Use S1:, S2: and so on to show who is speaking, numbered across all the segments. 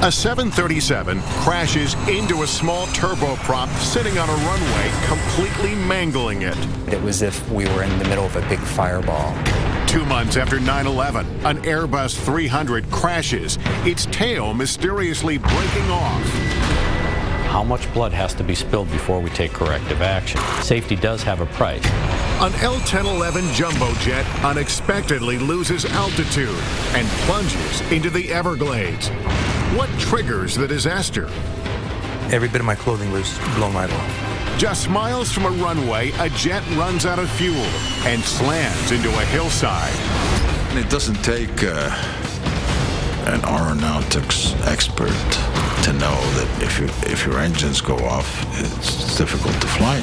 S1: A 737 crashes into a small turboprop sitting on a runway, completely mangling it.
S2: It was as if we were in the middle of a big fireball.
S1: 2 months after 9/11, an Airbus 300 crashes, its tail mysteriously breaking off.
S3: How much blood has to be spilled before we take corrective action? Safety does have a price.
S1: An L-1011 jumbo jet unexpectedly loses altitude and plunges into the Everglades. What triggers the disaster?
S4: Every bit of my clothing was blown right off.
S1: Just miles from a runway, a jet runs out of fuel and slams into a hillside.
S5: It doesn't take an aeronautics expert to know that if your engines go off, it's difficult to fly.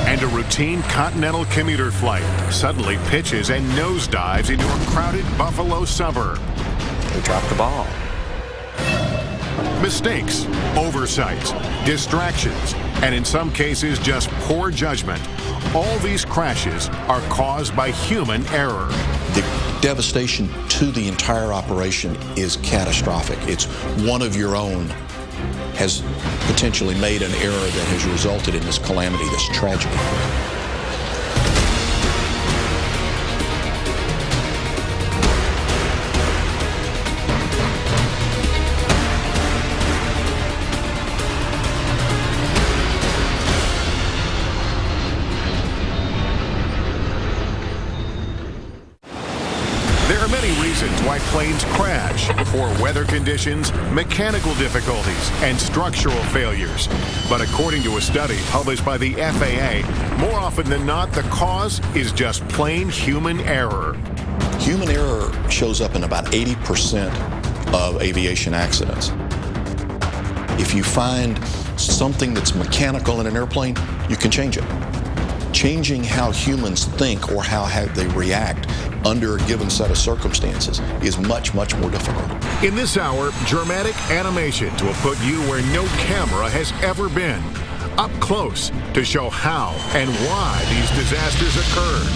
S1: And a routine Continental commuter flight suddenly pitches and nosedives into a crowded Buffalo suburb.
S2: We dropped the ball.
S1: Mistakes, oversights, distractions, and in some cases just poor judgment. All these crashes are caused by human error.
S6: The devastation to the entire operation is catastrophic. It's one of your own has potentially made an error that has resulted in this calamity, this tragedy.
S1: There are many reasons why planes crash: poor weather conditions, mechanical difficulties, and structural failures. But according to a study published by the FAA, more often than not, the cause is just plain human error.
S6: Human error shows up in about 80% of aviation accidents. If you find something that's mechanical in an airplane, you can change it. Changing how humans think or how they react under a given set of circumstances is much, much more difficult.
S1: In this hour, dramatic animations will put you where no camera has ever been, up close to show how and why these disasters occurred.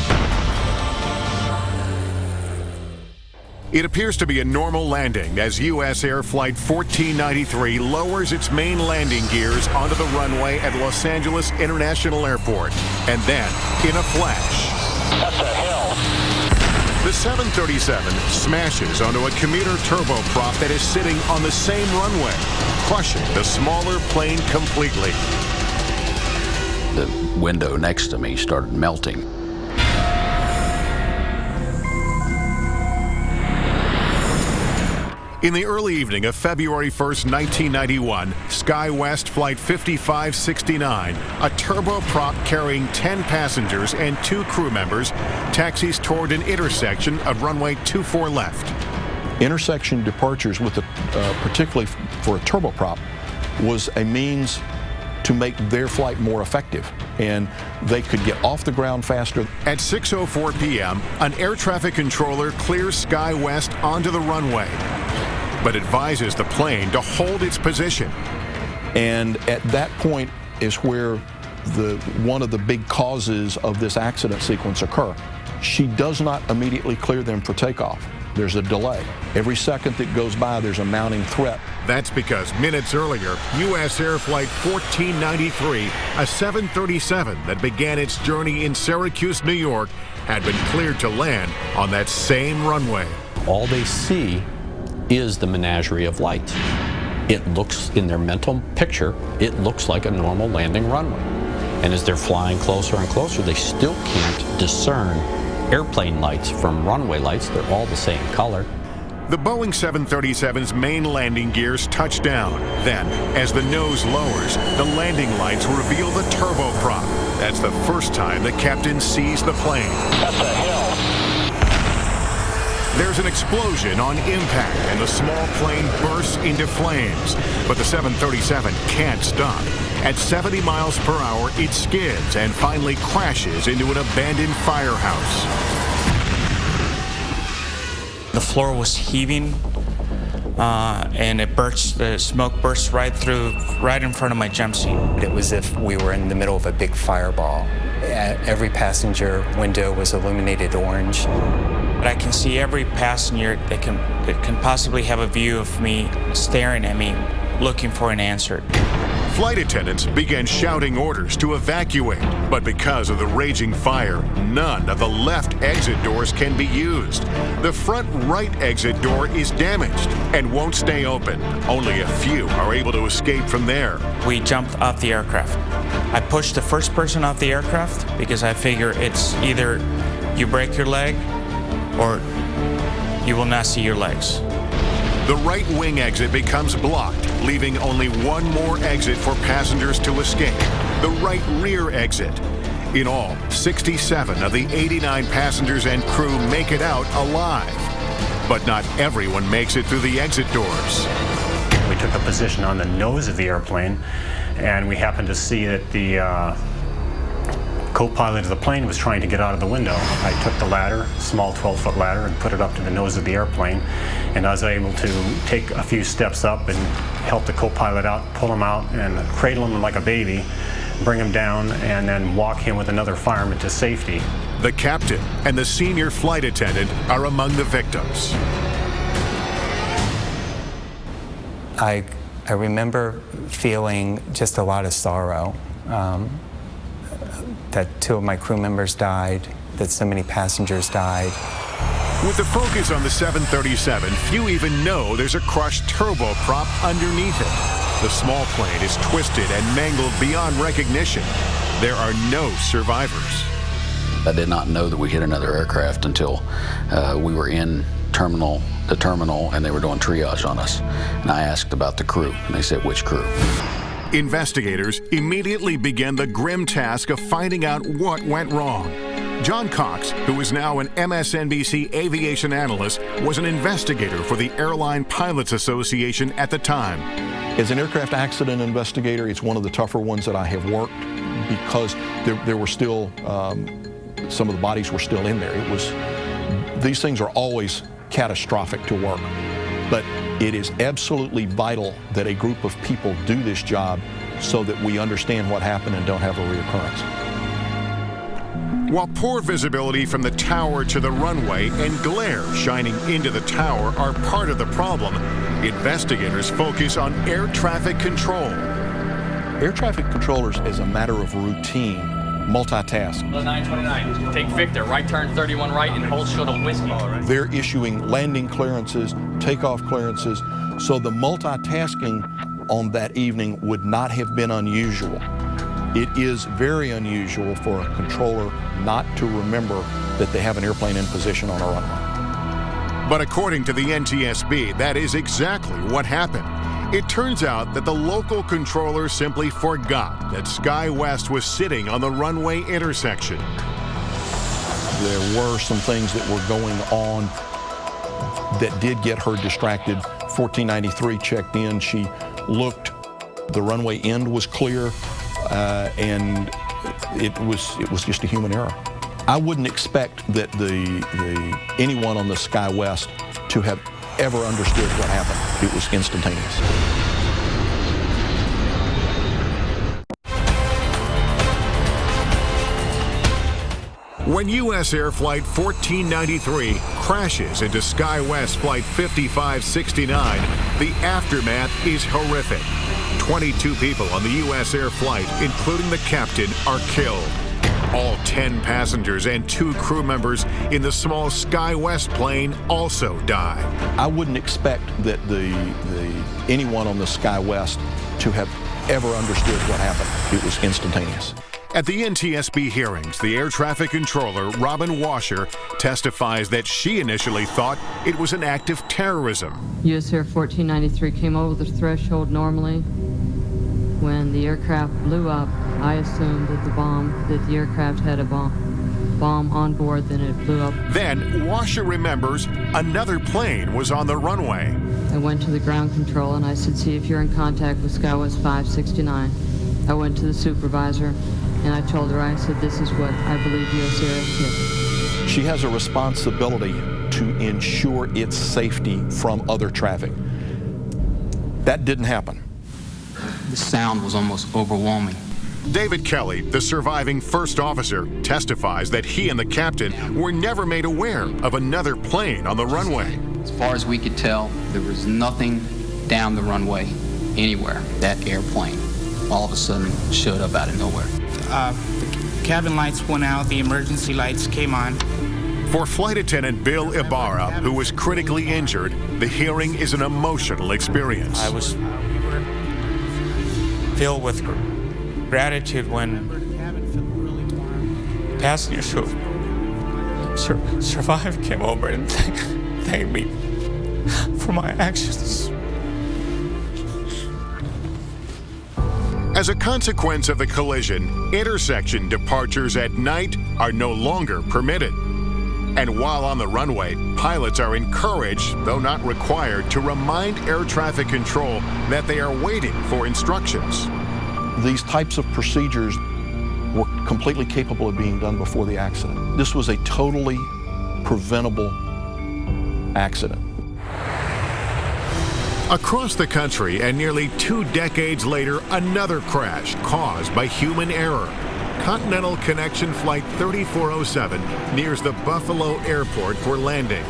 S1: It appears to be a normal landing as U.S. Air Flight 1493 lowers its main landing gears onto the runway at Los Angeles International Airport. And then, in a flash,
S7: That's a hill.
S1: the 737 smashes onto a commuter turboprop that is sitting on the same runway, crushing the smaller plane completely.
S8: The window next to me started melting.
S1: In the early evening of February 1st, 1991, SkyWest Flight 5569, a turboprop carrying 10 passengers and 2 crew members, taxis toward an intersection of runway 24 left.
S6: Intersection departures, with particularly for a turboprop, was a means to make their flight more effective, and they could get off the ground faster.
S1: At 6:04 p.m., an air traffic controller clears SkyWest onto the runway, but advises the plane to hold its position.
S6: And at that point is where one of the big causes of this accident sequence occur. She does not immediately clear them for takeoff. There's a delay. Every second that goes by, there's a mounting threat.
S1: That's because minutes earlier, U.S. Air Flight 1493, a 737 that began its journey in Syracuse, New York, had been cleared to land on that same runway.
S3: All they see is the menagerie of lights. It looks, in their mental picture, it looks like a normal landing runway. And as they're flying closer and closer, they still can't discern airplane lights from runway lights. They're all the same color.
S1: The Boeing 737's main landing gears touch down. Then, as the nose lowers, the landing lights reveal the turboprop. That's the first time the captain sees the plane.
S7: That's a hill.
S1: There's an explosion on impact, and the small plane bursts into flames. But the 737 can't stop. At 70 miles per hour, it skids and finally crashes into an abandoned firehouse.
S9: The floor was heaving, and the smoke burst right in front of my jump seat.
S2: It was as if we were in the middle of a big fireball. Every passenger window was illuminated orange.
S9: but I can see every passenger that can possibly have a view of me staring at me, looking for an answer.
S1: Flight attendants began shouting orders to evacuate, but because of the raging fire, none of the left exit doors can be used. The front right exit door is damaged and won't stay open. Only a few are able to escape from there.
S9: We jumped off the aircraft. I pushed the first person off the aircraft because I figure it's either you break your leg or you will not see your legs.
S1: The right wing exit becomes blocked, leaving only one more exit for passengers to escape, the right rear exit. In all, 67 of the 89 passengers and crew make it out alive. But not everyone makes it through the exit doors.
S10: We took a position on the nose of the airplane, and we happened to see that the co-pilot of the plane was trying to get out of the window. I took the ladder, small 12-foot ladder, and put it up to the nose of the airplane. And I was able to take a few steps up and help the co-pilot out, pull him out, and cradle him like a baby, bring him down, and then walk him with another fireman to safety.
S1: The captain and the senior flight attendant are among the victims.
S2: I remember feeling just a lot of sorrow. That 2 of my crew members died, that so many passengers died.
S1: With the focus on the 737, few even know there's a crushed turboprop underneath it. The small plane is twisted and mangled beyond recognition. There are no survivors.
S8: I did not know that we hit another aircraft until we were in the terminal, and they were doing triage on us. And I asked about the crew, and they said, "Which crew?"
S1: Investigators immediately began the grim task of finding out what went wrong. John Cox, who is now an MSNBC aviation analyst, was an investigator for the Airline Pilots Association at the time.
S6: As an aircraft accident investigator, it's one of the tougher ones that I have worked because there were still, some of the bodies were still in there. These things are always catastrophic to work, but it is absolutely vital that a group of people do this job so that we understand what happened and don't have a reoccurrence.
S1: While poor visibility from the tower to the runway and glare shining into the tower are part of the problem, investigators focus on air traffic control.
S6: Air traffic controllers, as a matter of routine, multitask.
S11: 929, take Victor, right turn 31 right and hold short of whiskey.
S6: They're issuing landing clearances, takeoff clearances, so the multitasking on that evening would not have been unusual. It is very unusual for a controller not to remember that they have an airplane in position on a runway.
S1: But according to the NTSB, that is exactly what happened. It turns out that the local controller simply forgot that SkyWest was sitting on the runway intersection.
S6: There were some things that were going on that did get her distracted. 1493 checked in, she looked, the runway end was clear, and it was just a human error. I wouldn't expect that anyone on the SkyWest to have ever understood what happened. It was instantaneous.
S1: When U.S. Air Flight 1493 crashes into SkyWest Flight 5569, the aftermath is horrific. 22 people on the U.S. Air flight, including the captain, are killed. All 10 passengers and 2 crew members in the small SkyWest plane also die.
S6: I wouldn't expect that anyone on the SkyWest to have ever understood what happened. It was instantaneous.
S1: At the NTSB hearings, the air traffic controller, Robin Washer, testifies that she initially thought it was an act of terrorism.
S12: U.S. Air 1493 came over the threshold normally. When the aircraft blew up, I assumed that the aircraft had a bomb on board, then it blew up.
S1: Then Washer remembers another plane was on the runway.
S12: I went to the ground control and I said, see if you're in contact with SkyWest 569. I went to the supervisor and I told her, I said, this is what I believe U.S. Air hit.
S6: She has a responsibility to ensure its safety from other traffic. That didn't happen.
S13: The sound was almost overwhelming.
S1: David Kelly, the surviving first officer, testifies that he and the captain were never made aware of another plane on the runway.
S13: As far as we could tell, there was nothing down the runway anywhere. That airplane all of a sudden showed up out of nowhere.
S14: The cabin lights went out, the emergency lights came on.
S1: For Flight Attendant Bill Ibarra, who was critically injured, the hearing is an emotional experience.
S9: I was filled with gratitude when passengers who survived came over and thanked me for my actions.
S1: As a consequence of the collision, intersection departures at night are no longer permitted. And while on the runway, pilots are encouraged, though not required, to remind air traffic control that they are waiting for instructions.
S6: These types of procedures were completely capable of being done before the accident. This was a totally preventable accident.
S1: Across the country, and nearly 2 decades later, another crash caused by human error. Continental Connection Flight 3407 nears the Buffalo Airport for landing.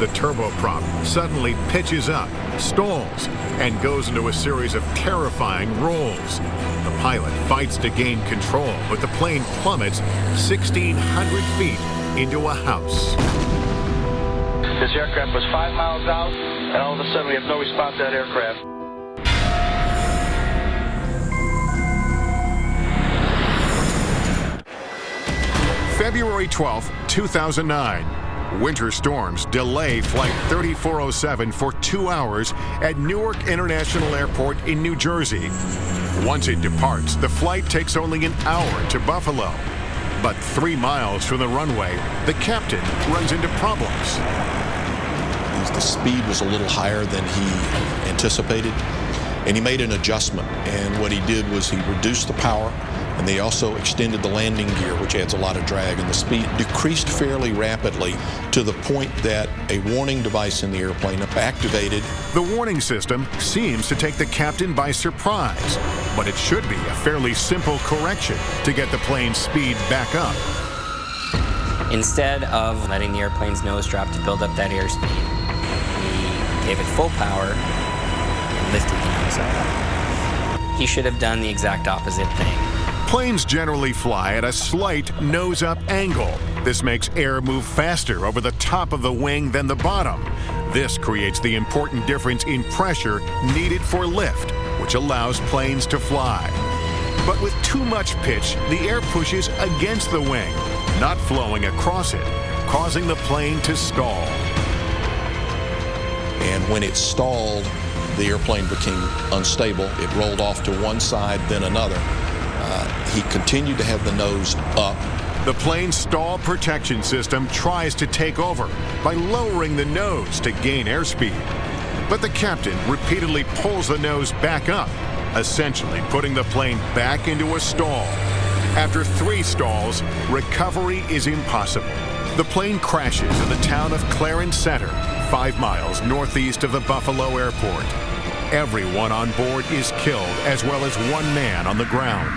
S1: The turboprop suddenly pitches up, stalls, and goes into a series of terrifying rolls. The pilot fights to gain control, but the plane plummets 1,600 feet into a house.
S7: This aircraft was 5 miles out, and all of a sudden we have no response to that aircraft.
S1: February 12, 2009. Winter storms delay Flight 3407 for 2 hours at Newark International Airport in New Jersey. Once it departs, the flight takes only an hour to Buffalo. But 3 miles from the runway, the captain runs into problems.
S6: The speed was a little higher than he anticipated, and he made an adjustment. And what he did was he reduced the power, and they also extended the landing gear, which adds a lot of drag, and the speed decreased fairly rapidly to the point that a warning device in the airplane activated.
S1: The warning system seems to take the captain by surprise, but it should be a fairly simple correction to get the plane's speed back up.
S15: Instead of letting the airplane's nose drop to build up that airspeed, he gave it full power and lifted the nose up. He should have done the exact opposite thing.
S1: Planes generally fly at a slight nose-up angle. This makes air move faster over the top of the wing than the bottom. This creates the important difference in pressure needed for lift, which allows planes to fly. But with too much pitch, the air pushes against the wing, not flowing across it, causing the plane to stall.
S6: And when it stalled, the airplane became unstable. It rolled off to one side, then another. He continued to have the nose up.
S1: The plane's stall protection system tries to take over by lowering the nose to gain airspeed. But the captain repeatedly pulls the nose back up, essentially putting the plane back into a stall. After 3 stalls, recovery is impossible. The plane crashes in the town of Clarence Center, 5 miles northeast of the Buffalo Airport. Everyone on board is killed, as well as 1 man on the ground.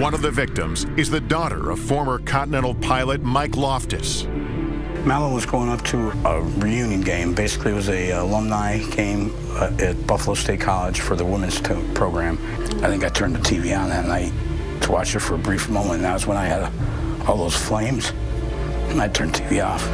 S1: One of the victims is the daughter of former Continental pilot Mike Loftus.
S16: Mallow was going up to a reunion game. Basically, it was a alumni game at Buffalo State College for the women's program. I think I turned the TV on that night to watch it for a brief moment, and that was when I had all those flames, and I turned the TV off.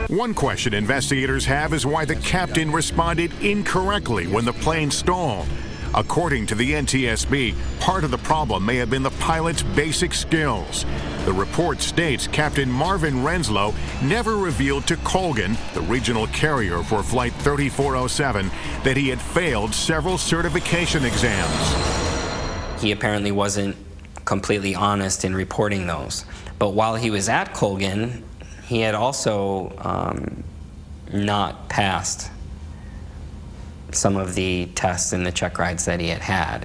S1: One question investigators have is why the captain responded incorrectly when the plane stalled. According to the NTSB, part of the problem may have been the pilot's basic skills. The report states Captain Marvin Renslow never revealed to Colgan, the regional carrier for Flight 3407, that he had failed several certification exams.
S15: He apparently wasn't completely honest in reporting those. But while he was at Colgan, he had also not passed some of the tests and the check rides that he had had.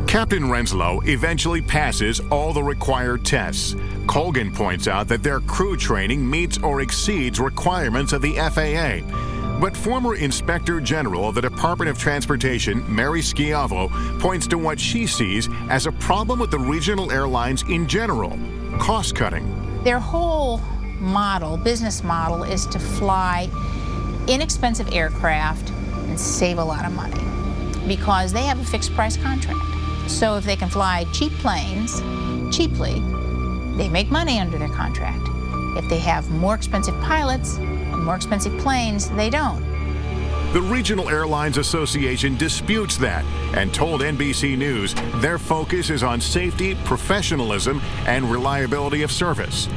S1: Captain Renslow eventually passes all the required tests. Colgan points out that their crew training meets or exceeds requirements of the FAA. But former Inspector General of the Department of Transportation, Mary Schiavo, points to what she sees as a problem with the regional airlines in general: cost cutting.
S17: Their whole business model, is to fly inexpensive aircraft and save a lot of money because they have a fixed price contract. So if they can fly cheap planes cheaply, they make money under their contract. If they have more expensive pilots and more expensive planes, they don't.
S1: The Regional Airlines Association disputes that and told NBC News their focus is on safety, professionalism, and reliability of service.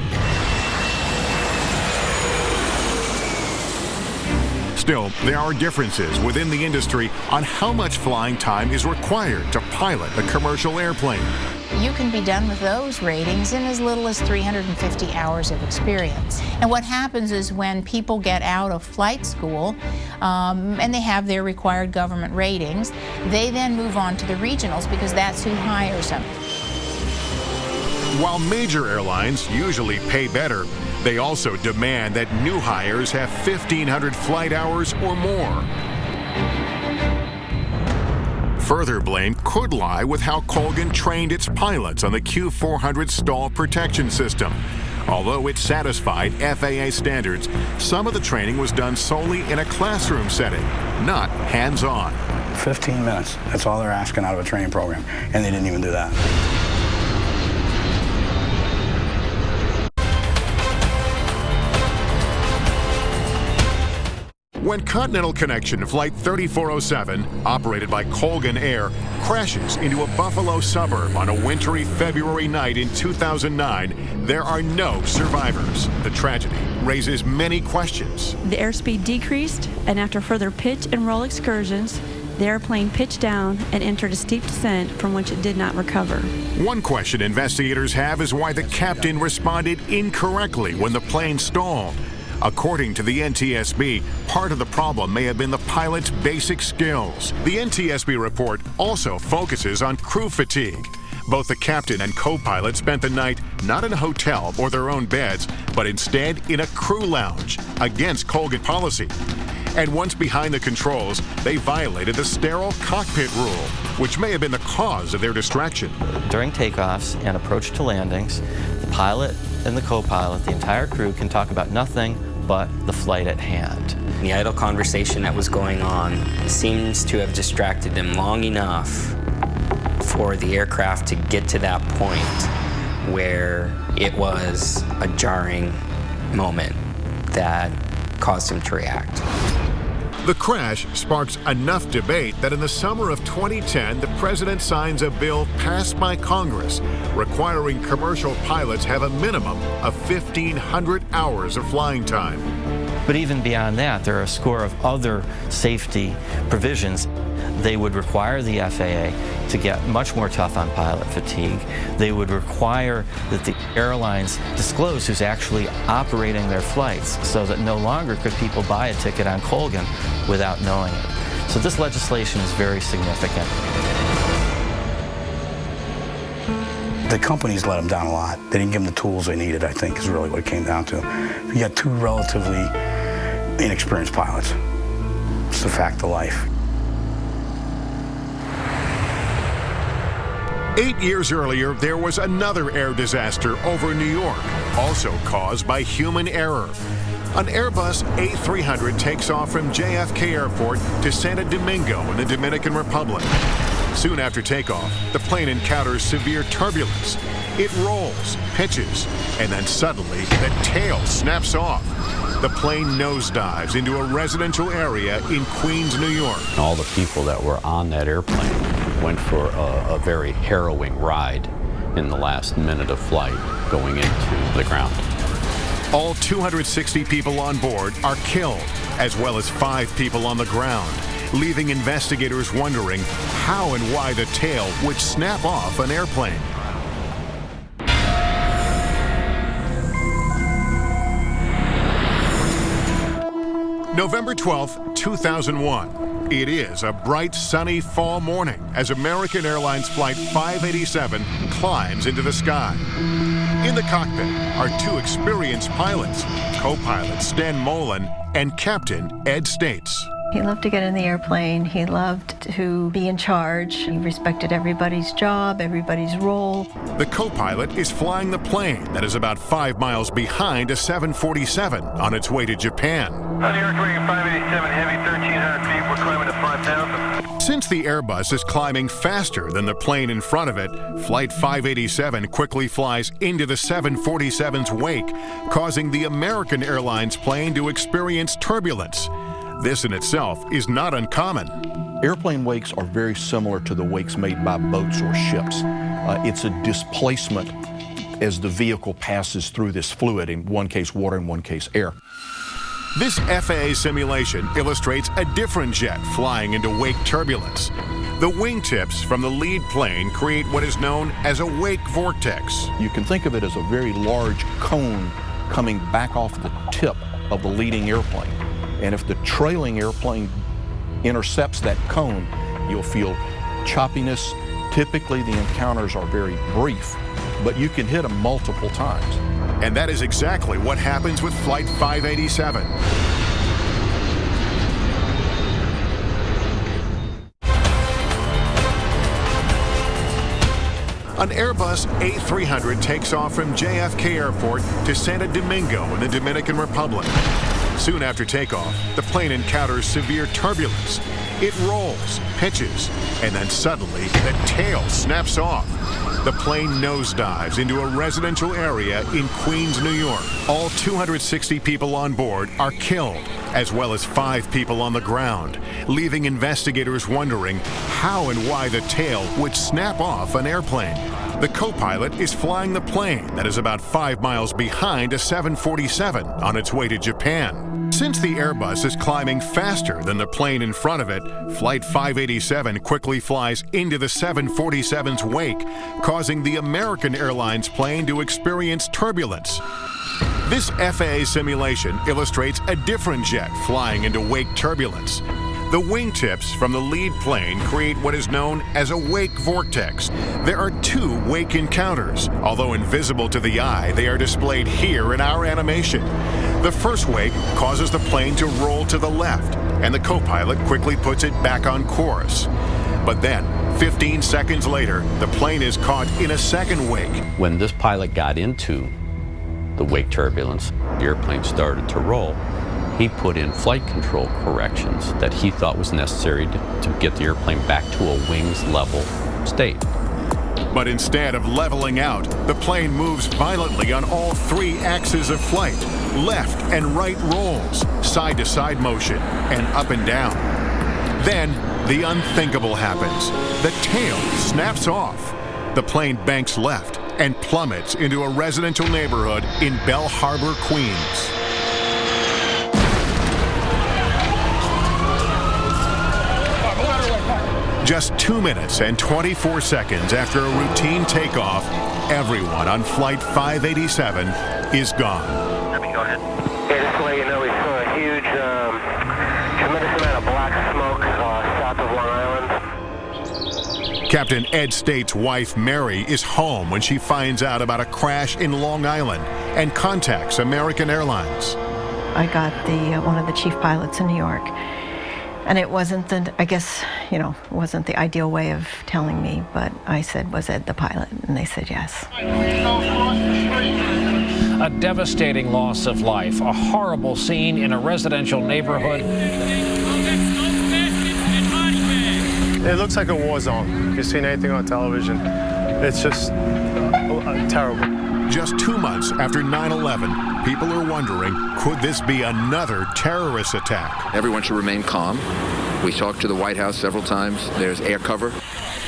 S1: Still, there are differences within the industry on how much flying time is required to pilot a commercial airplane.
S17: You can be done with those ratings in as little as 350 hours of experience. And what happens is when people get out of flight school and they have their required government ratings, they then move on to the regionals because that's who hires them.
S1: While major airlines usually pay better, they also demand that new hires have 1,500 flight hours or more. Further blame could lie with how Colgan trained its pilots on the Q400 stall protection system. Although it satisfied FAA standards, some of the training was done solely in a classroom setting, not hands-on.
S16: 15 minutes, that's all they're asking out of a training program, and they didn't even do that.
S1: When Continental Connection Flight 3407, operated by Colgan Air, crashes into a Buffalo suburb on a wintry February night in 2009, there are no survivors. The tragedy raises many questions.
S18: The airspeed decreased, and after further pitch and roll excursions, the airplane pitched down and entered a steep descent from which it did not recover.
S1: One question investigators have is why the captain responded incorrectly when the plane stalled. According to the NTSB, part of the problem may have been the pilot's basic skills. The NTSB report also focuses on crew fatigue. Both the captain and co-pilot spent the night not in a hotel or their own beds, but instead in a crew lounge, against Colgan policy. And once behind the controls, they violated the sterile cockpit rule, which may have been the cause of their distraction.
S19: During takeoffs and approach to landings, the pilot and the co-pilot, the entire crew, can talk about nothing but the flight at hand.
S15: The idle conversation that was going on seems to have distracted them long enough for the aircraft to get to that point where it was a jarring moment that caused him to react.
S1: The crash sparks enough debate that in the summer of 2010, the president signs a bill passed by Congress requiring commercial pilots have a minimum of 1,500 hours of flying time.
S19: But even beyond that, there are a score of other safety provisions. They would require the FAA to get much more tough on pilot fatigue. They would require that the airlines disclose who's actually operating their flights so that no longer could people buy a ticket on Colgan without knowing it. So this legislation is very significant.
S16: The companies let them down a lot. They didn't give them the tools they needed, I think, is really what it came down to. You got two relatively inexperienced pilots. It's the fact of life.
S1: 8 years earlier, there was another air disaster over New York, also caused by human error. An Airbus A300 takes off from JFK Airport to Santo Domingo in the Dominican Republic. Soon after takeoff, the plane encounters severe turbulence. It rolls, pitches, and then suddenly the tail snaps off. The plane nosedives into a residential area in Queens, New York.
S3: All the people that were on that airplane went for a very harrowing ride in the last minute of flight going into the ground.
S1: All 260 people on board are killed, as well as 5 people on the ground, leaving investigators wondering how and why the tail would snap off an airplane. November 12, 2001. It is a bright, sunny fall morning as American Airlines Flight 587 climbs into the sky. In the cockpit are two experienced pilots, co-pilot Stan Mullen and Captain Ed States.
S20: He loved to get in the airplane. He loved to be in charge. He respected everybody's job, everybody's role.
S1: The co-pilot is flying the plane that is about 5 miles behind a 747 on its way to Japan.
S7: On the Aircraft 587 Heavy, 1,300 feet. We're climbing to 5,000.
S1: Since the Airbus is climbing faster than the plane in front of it, Flight 587 quickly flies into the 747's wake, causing the American Airlines plane to experience turbulence. This in itself is not uncommon.
S6: Airplane wakes are very similar to the wakes made by boats or ships. It's a displacement as the vehicle passes through this fluid, in one case water, in one case air.
S1: This FAA simulation illustrates a different jet flying into wake turbulence. The wingtips from the lead plane create what is known as a wake vortex.
S6: You can think of it as a very large cone coming back off the tip of the leading airplane. And if the trailing airplane intercepts that cone, you'll feel choppiness. Typically, the encounters are very brief, but you can hit them multiple times.
S1: And that is exactly what happens with Flight 587. An Airbus A300 takes off from JFK Airport to Santo Domingo in the Dominican Republic. Soon after takeoff, the plane encounters severe turbulence. It rolls, pitches, and then suddenly the tail snaps off. The plane nosedives into a residential area in Queens, New York. All 260 people on board are killed, as well as 5 people on the ground, leaving investigators wondering how and why the tail would snap off an airplane. The co-pilot is flying the plane that is about 5 miles behind a 747 on its way to Japan. Since the Airbus is climbing faster than the plane in front of it, Flight 587 quickly flies into the 747's wake, causing the American Airlines plane to experience turbulence. This FAA simulation illustrates a different jet flying into wake turbulence. The wingtips from the lead plane create what is known as a wake vortex. There are 2 wake encounters. Although invisible to the eye, they are displayed here in our animation. The first wake causes the plane to roll to the left, and the co-pilot quickly puts it back on course. But then, 15 seconds later, the plane is caught in a second wake.
S3: When this pilot got into the wake turbulence, the airplane started to roll. He put in flight control corrections that he thought was necessary to get the airplane back to a wings level state.
S1: But instead of leveling out, the plane moves violently on all 3 axes of flight. Left and right rolls, side-to-side motion, and up and down. Then, the unthinkable happens. The tail snaps off. The plane banks left and plummets into a residential neighborhood in Bell Harbor, Queens. Just 2 minutes and 24 seconds after a routine takeoff, everyone on Flight 587 is gone.
S7: Go ahead. Yeah, just to let you know, we saw a huge, tremendous amount of black smoke south of Long Island.
S1: Captain Ed States' wife, Mary, is home when she finds out about a crash in Long Island and contacts American Airlines.
S20: I got one of the chief pilots in New York. And it wasn't it wasn't the ideal way of telling me, but I said, was Ed the pilot? And they said yes.
S21: A devastating loss of life, a horrible scene in a residential neighborhood.
S22: It looks like a war zone. If you've seen anything on television, it's just terrible.
S1: Just 2 months after 9/11, people are wondering, could this be another terrorist attack?
S23: Everyone should remain calm. We talked to the White House several times. There's air cover.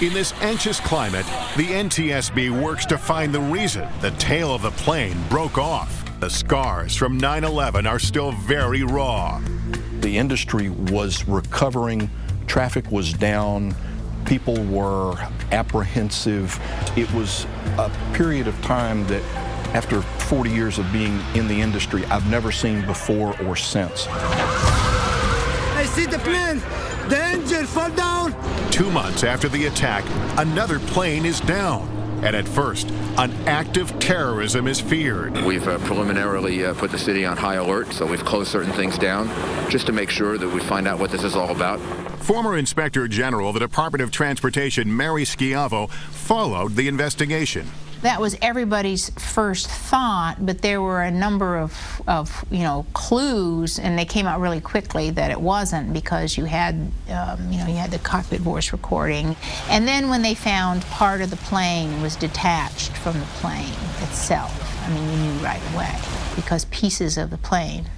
S1: In this anxious climate, the NTSB works to find the reason the tail of the plane broke off. The scars from 9/11 are still very raw.
S6: The industry was recovering. Traffic was down. People were apprehensive. It was a period of time that, after 40 years of being in the industry, I've never seen before or since.
S24: I see the plane. The engine fall down.
S1: 2 months after the attack, another plane is down. And at first, an act of terrorism is feared.
S23: We've preliminarily put the city on high alert, so we've closed certain things down just to make sure that we find out what this is all about.
S1: Former Inspector General of the Department of Transportation, Mary Schiavo, followed the investigation.
S17: That was everybody's first thought, but there were a number of clues, and they came out really quickly that it wasn't, because you had the cockpit voice recording. And then when they found part of the plane was detached from the plane itself, I mean, you knew right away, because pieces of the plane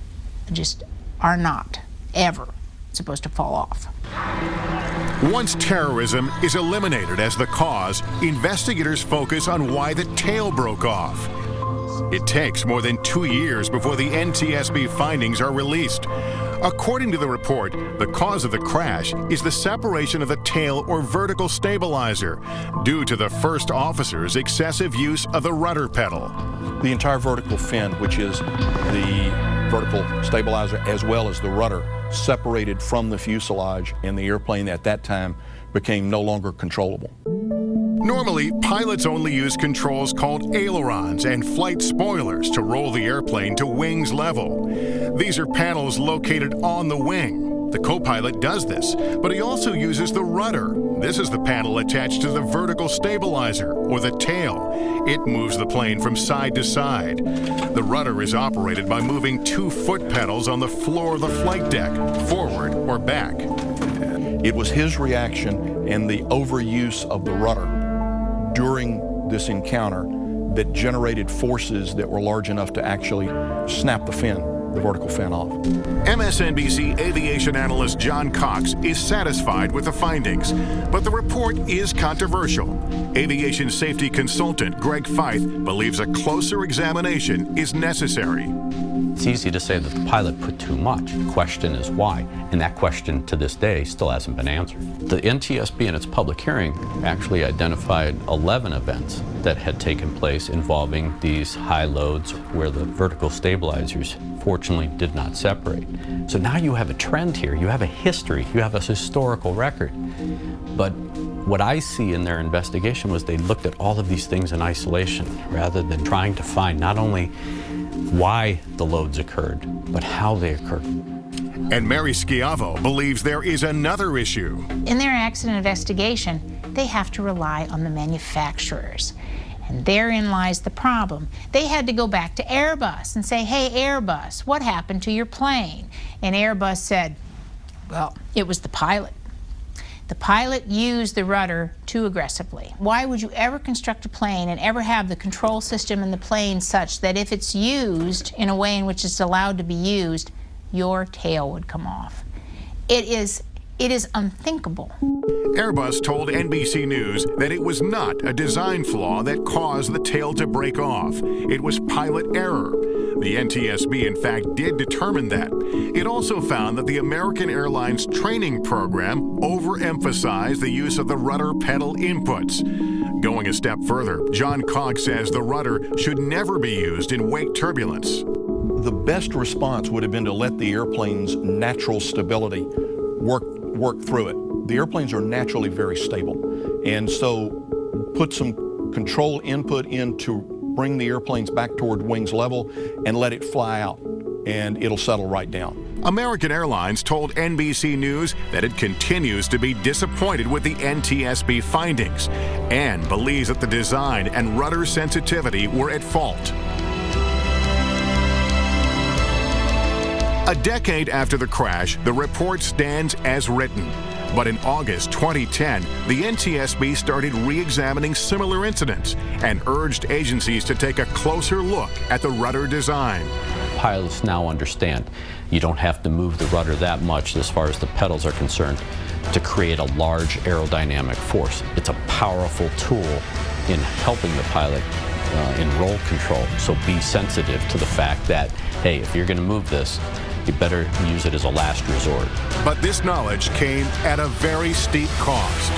S17: just are not ever supposed to fall off.
S1: Once terrorism is eliminated as the cause, investigators focus on why the tail broke off. It takes more than 2 years before the NTSB findings are released. According to the report, the cause of the crash is the separation of the tail or vertical stabilizer due to the first officer's excessive use of the rudder pedal.
S6: The entire vertical fin, which is the vertical stabilizer as well as the rudder, separated from the fuselage, and the airplane at that time became no longer controllable.
S1: Normally, pilots only use controls called ailerons and flight spoilers to roll the airplane to wings level. These are panels located on the wing. The co-pilot does this, but he also uses the rudder. This is the panel attached to the vertical stabilizer, or the tail. It moves the plane from side to side. The rudder is operated by moving 2 foot pedals on the floor of the flight deck, forward or back.
S6: It was his reaction and the overuse of the rudder during this encounter that generated forces that were large enough to actually snap the fin, the vertical fin, off.
S1: MSNBC aviation analyst John Cox is satisfied with the findings, but the report is controversial. Aviation safety consultant Greg Feith believes a closer examination is necessary.
S3: It's easy to say that the pilot put too much. The question is why, and that question to this day still hasn't been answered. The NTSB in its public hearing actually identified 11 events that had taken place involving these high loads where the vertical stabilizers fortunately did not separate. So now you have a trend here, you have a history, you have a historical record. But what I see in their investigation was they looked at all of these things in isolation rather than trying to find not only why the loads occurred, but how they occurred.
S1: And Mary Schiavo believes there is another issue.
S17: In their accident investigation, they have to rely on the manufacturers. And therein lies the problem. They had to go back to Airbus and say, hey, Airbus, what happened to your plane? And Airbus said, well, it was the pilot. The pilot used the rudder too aggressively. Why would you ever construct a plane and ever have the control system in the plane such that if it's used in a way in which it's allowed to be used, your tail would come off? It is unthinkable.
S1: Airbus told NBC News that it was not a design flaw that caused the tail to break off. It was pilot error. The NTSB, in fact, did determine that. It also found that the American Airlines training program overemphasized the use of the rudder pedal inputs. Going a step further, John Cox says the rudder should never be used in wake turbulence.
S6: The best response would have been to let the airplane's natural stability work through it. The airplanes are naturally very stable, and so put some control input in to bring the airplanes back toward wings level and let it fly out, and it'll settle right down.
S1: American Airlines told NBC News that it continues to be disappointed with the NTSB findings and believes that the design and rudder sensitivity were at fault. A decade after the crash, the report stands as written. But in August 2010, the NTSB started re-examining similar incidents and urged agencies to take a closer look at the rudder design.
S3: Pilots now understand you don't have to move the rudder that much as far as the pedals are concerned to create a large aerodynamic force. It's a powerful tool in helping the pilot in roll control. So be sensitive to the fact that, hey, if you're going to move this, you better use it as a last resort.
S1: But this knowledge came at a very steep cost.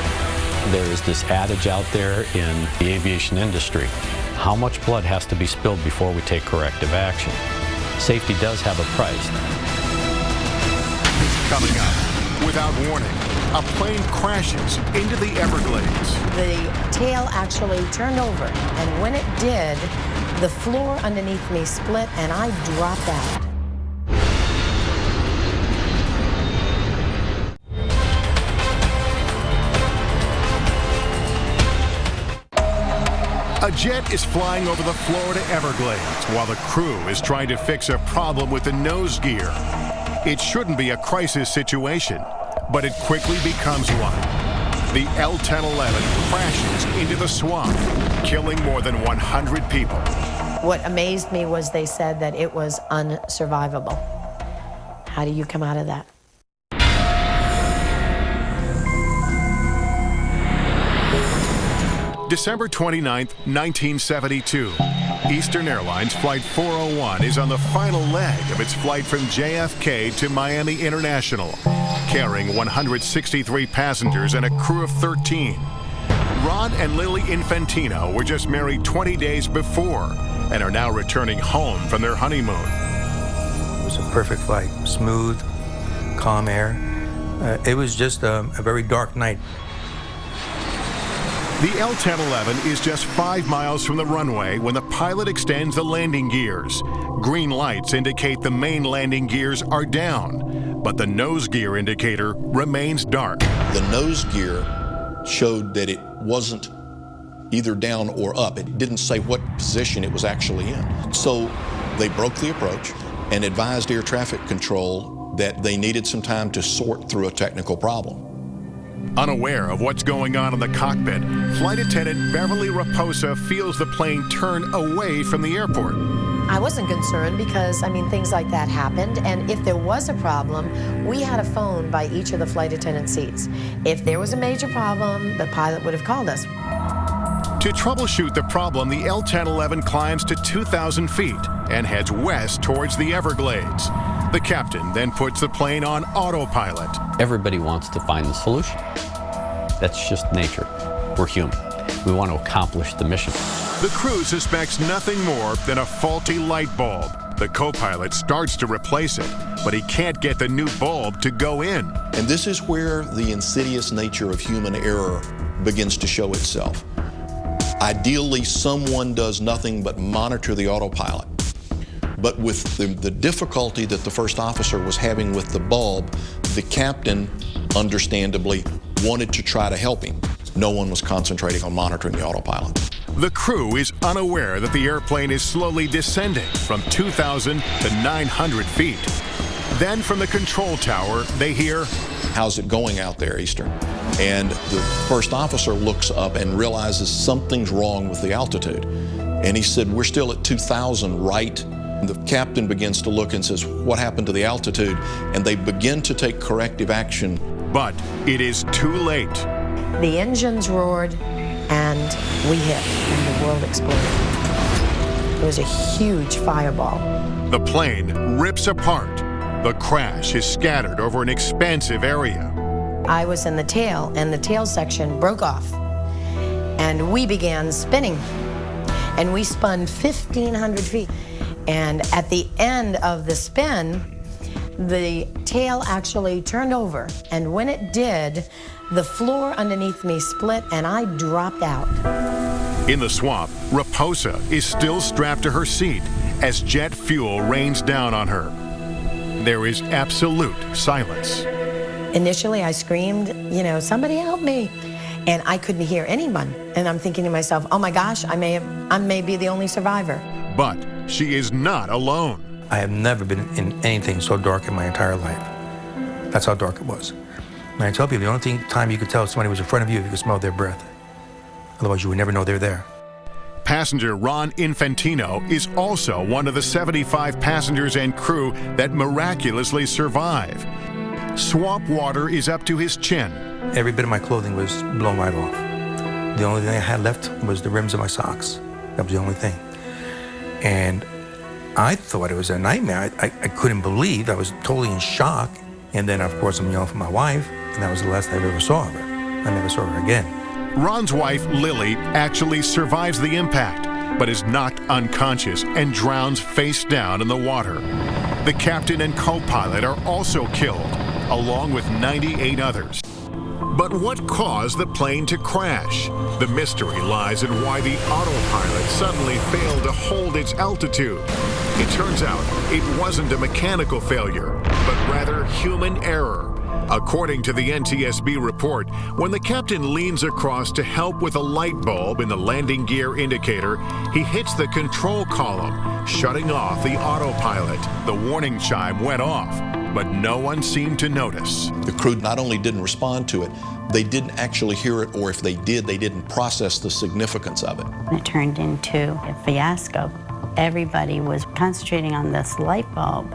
S3: There is this adage out there in the aviation industry: how much blood has to be spilled before we take corrective action? Safety does have a price.
S1: Coming up, without warning, a plane crashes into the Everglades.
S2: The tail actually turned over, and when it did, the floor underneath me split and I dropped out.
S1: A jet is flying over the Florida Everglades while the crew is trying to fix a problem with the nose gear. It shouldn't be a crisis situation, but it quickly becomes one. The L-1011 crashes into the swamp, killing more than 100 people.
S2: What amazed me was they said that it was unsurvivable. How do you come out of that?
S1: December 29, 1972. Eastern Airlines Flight 401 is on the final leg of its flight from JFK to Miami International, carrying 163 passengers and a crew of 13. Ron and Lily Infantino were just married 20 days before and are now returning home from their honeymoon.
S4: It was a perfect flight, smooth, calm air. It was just a very dark night.
S1: The L-1011 is just 5 miles from the runway when the pilot extends the landing gears. Green lights indicate the main landing gears are down, but the nose gear indicator remains dark.
S6: The nose gear showed that it wasn't either down or up. It didn't say what position it was actually in. So they broke the approach and advised air traffic control that they needed some time to sort through a technical problem.
S1: Unaware of what's going on in the cockpit, Flight Attendant Beverly Raposa feels the plane turn away from the airport.
S2: I wasn't concerned because, things like that happened, and if there was a problem, we had a phone by each of the flight attendant seats. If there was a major problem, the pilot would have called us.
S1: To troubleshoot the problem, the L-1011 climbs to 2,000 feet and heads west towards the Everglades. The captain then puts the plane on autopilot.
S3: Everybody wants to find the solution. That's just nature. We're human. We want to accomplish the mission.
S1: The crew suspects nothing more than a faulty light bulb. The co-pilot starts to replace it, but he can't get the new bulb to go in.
S6: And this is where the insidious nature of human error begins to show itself. Ideally, someone does nothing but monitor the autopilot. But with the difficulty that the first officer was having with the bulb, the captain, understandably, wanted to try to help him. No one was concentrating on monitoring the autopilot.
S1: The crew is unaware that the airplane is slowly descending from 2,000 to 900 feet. Then from the control tower, they hear,
S6: "How's it going out there, Eastern?" And the first officer looks up and realizes something's wrong with the altitude. And he said, "We're still at 2,000, right?" And the captain begins to look and says, "What happened to the altitude?" And they begin to take corrective action.
S1: But it is too late.
S2: The engines roared and we hit and the world exploded. It was a huge fireball.
S1: The plane rips apart. The crash is scattered over an expansive area.
S2: I was in the tail and the tail section broke off and we began spinning and we spun 1,500 feet. And at the end of the spin, the tail actually turned over. And when it did, the floor underneath me split and I dropped out.
S1: In the swamp, Raposa is still strapped to her seat as jet fuel rains down on her. There is absolute silence.
S2: Initially, I screamed, "Somebody help me." And I couldn't hear anyone. And I'm thinking to myself, oh my gosh, I may be the only survivor.
S1: But she is not alone.
S4: I have never been in anything so dark in my entire life. That's how dark it was. And I tell people, the only time you could tell somebody was in front of you, you could smell their breath. Otherwise, you would never know they're there.
S1: Passenger Ron Infantino is also one of the 75 passengers and crew that miraculously survive. Swamp water is up to his chin.
S4: Every bit of my clothing was blown right off. The only thing I had left was the rims of my socks. That was the only thing. And I thought it was a nightmare. I couldn't believe. I was totally in shock. And then, of course, I'm yelling for my wife, and that was the last I ever saw of her. I never saw her again.
S1: Ron's wife, Lily, actually survives the impact, but is knocked unconscious and drowns face down in the water. The captain and co-pilot are also killed, along with 98 others. But what caused the plane to crash? The mystery lies in why the autopilot suddenly failed to hold its altitude. It turns out it wasn't a mechanical failure, but rather human error. According to the NTSB report, when the captain leans across to help with a light bulb in the landing gear indicator, he hits the control column, shutting off the autopilot. The warning chime went off, but no one seemed to notice.
S6: The crew not only didn't respond to it, they didn't actually hear it, or if they did, they didn't process the significance of it.
S5: It turned into a fiasco. Everybody was concentrating on this light bulb.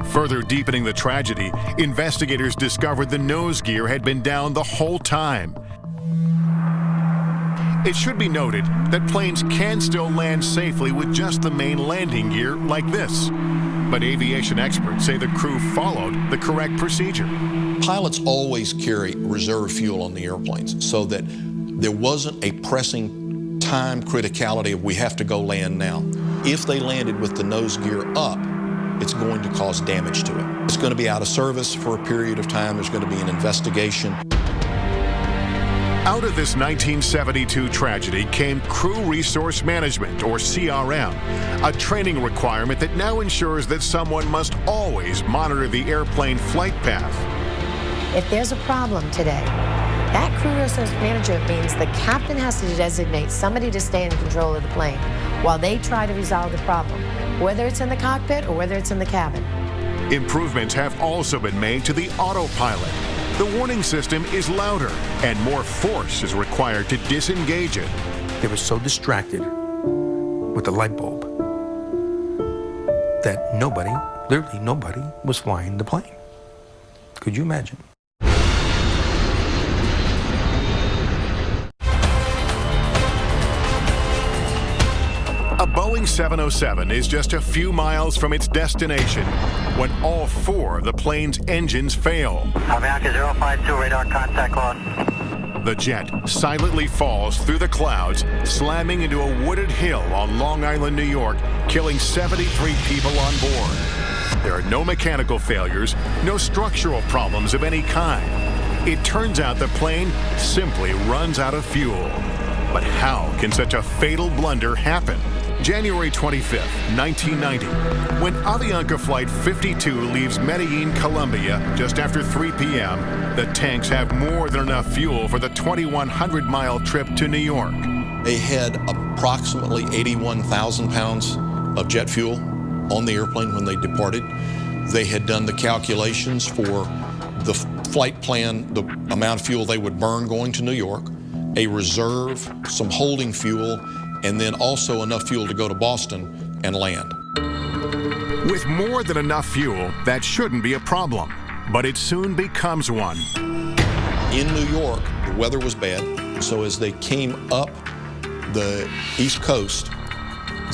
S1: Further deepening the tragedy, investigators discovered the nose gear had been down the whole time. It should be noted that planes can still land safely with just the main landing gear like this. But aviation experts say the crew followed the correct procedure.
S6: Pilots always carry reserve fuel on the airplanes so that there wasn't a pressing time criticality of we have to go land now. If they landed with the nose gear up, it's going to cause damage to it. It's going to be out of service for a period of time. There's going to be an investigation.
S1: Out of this 1972 tragedy came Crew Resource Management, or CRM, a training requirement that now ensures that someone must always monitor the airplane flight path.
S2: If there's a problem today, that crew resource management means the captain has to designate somebody to stay in control of the plane while they try to resolve the problem, whether it's in the cockpit or whether it's in the cabin.
S1: Improvements have also been made to the autopilot. The warning system is louder and more force is required to disengage it.
S4: They were so distracted with the light bulb that nobody, literally nobody, was flying the plane. Could you imagine?
S1: A Boeing 707 is just a few miles from its destination when all four of the plane's engines fail.
S7: Avianca 052, radar contact lost.
S1: The jet silently falls through the clouds, slamming into a wooded hill on Long Island, New York, killing 73 people on board. There are no mechanical failures, no structural problems of any kind. It turns out the plane simply runs out of fuel. But how can such a fatal blunder happen? January 25th, 1990, when Avianca Flight 52 leaves Medellin, Colombia, just after 3 p.m., the tanks have more than enough fuel for the 2,100-mile trip to New York.
S6: They had approximately 81,000 pounds of jet fuel on the airplane when they departed. They had done the calculations for the flight plan, the amount of fuel they would burn going to New York, a reserve, some holding fuel, and then also enough fuel to go to Boston and land.
S1: With more than enough fuel, that shouldn't be a problem, but it soon becomes one.
S6: In New York, the weather was bad, so as they came up the East Coast,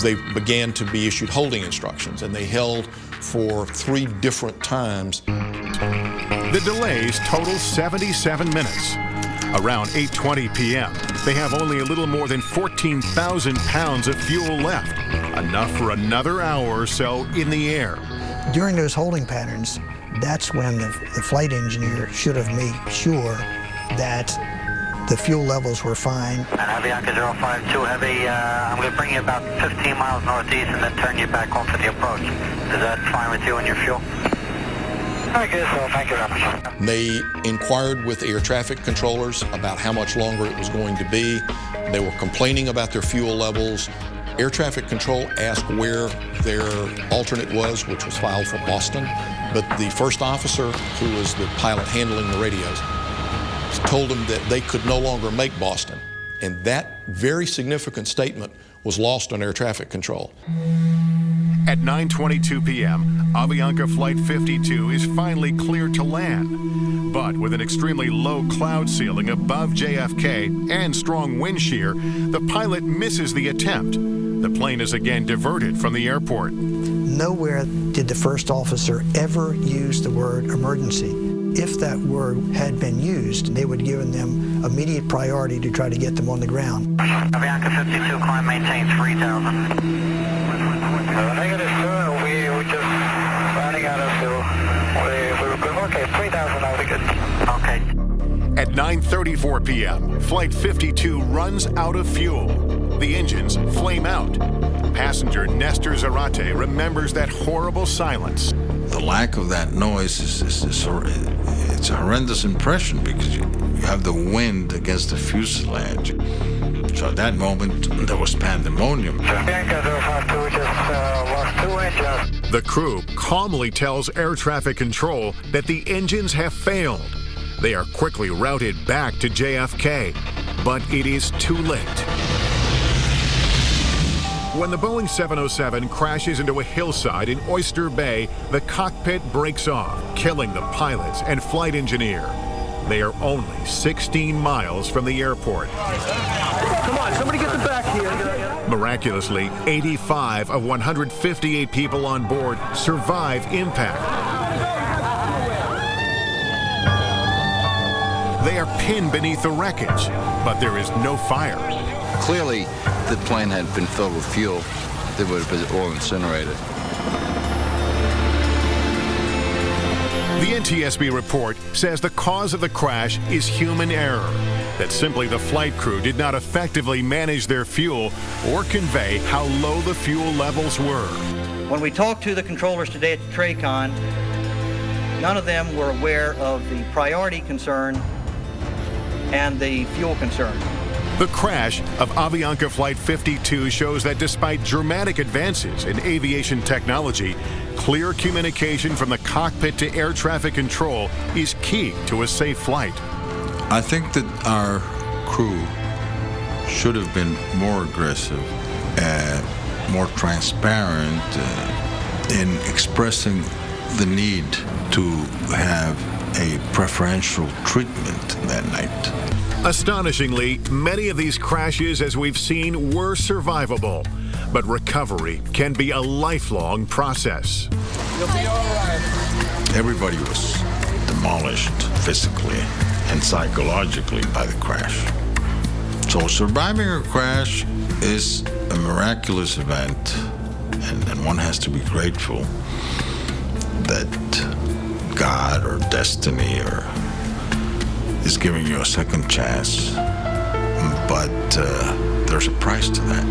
S6: they began to be issued holding instructions, and they held for 3 different times.
S1: The delays total 77 minutes. Around 8:20 p.m., they have only a little more than 14,000 pounds of fuel left, enough for another hour or so in the air.
S8: During those holding patterns, that's when the flight engineer should have made sure that the fuel levels were fine.
S7: And Avianca 052 Heavy, I'm going to bring you about 15 miles northeast and then turn you back home for the approach. Is that fine with you and your fuel? I guess so. Thank you very much.
S6: They inquired with air traffic controllers about how much longer it was going to be. They were complaining about their fuel levels. Air traffic control asked where their alternate was, which was filed for Boston. But the first officer, who was the pilot handling the radios, told them that they could no longer make Boston. And that very significant statement was lost on air traffic control.
S1: At 9:22 p.m., Avianca Flight 52 is finally cleared to land. But with an extremely low cloud ceiling above JFK and strong wind shear, the pilot misses the attempt. The plane is again diverted from the airport.
S8: Nowhere did the first officer ever use the word emergency. If that word had been used, they would have given them immediate priority to try to get them on the ground.
S7: Avianca 52, climb maintain 3,000. Negative, sir. We were just running out of fuel. We were good. Okay, 3,000, that would be good. Okay.
S1: At 9:34 p.m., Flight 52 runs out of fuel. The engines flame out. Passenger Nestor Zarate remembers that horrible silence.
S10: The lack of that noise it's a horrendous impression because you have the wind against the fuselage. So at that moment, there was pandemonium.
S1: The crew calmly tells air traffic control that the engines have failed. They are quickly routed back to JFK, but it is too late. When the Boeing 707 crashes into a hillside in Oyster Bay, the cockpit breaks off, killing the pilots and flight engineer. They are only 16 miles from the airport.
S24: Come on, somebody get the back here.
S1: Miraculously, 85 of 158 people on board survive impact. They are pinned beneath the wreckage, but there is no fire.
S11: Clearly, the plane had been filled with fuel that would have been all incinerated.
S1: The NTSB report says the cause of the crash is human error, that simply the flight crew did not effectively manage their fuel or convey how low the fuel levels were.
S12: When we talked to the controllers today at the TRACON, none of them were aware of the priority concern and the fuel concern.
S1: The crash of Avianca Flight 52 shows that despite dramatic advances in aviation technology, clear communication from the cockpit to air traffic control is key to a safe flight.
S10: I think that our crew should have been more aggressive, more transparent in expressing the need to have a preferential treatment that night.
S1: Astonishingly, many of these crashes, as we've seen, were survivable, but recovery can be a lifelong process.
S24: You'll be all right.
S10: Everybody was demolished physically and psychologically by the crash. So surviving a crash is a miraculous event, and one has to be grateful that God or destiny or is giving you a second chance, but there's a price to that.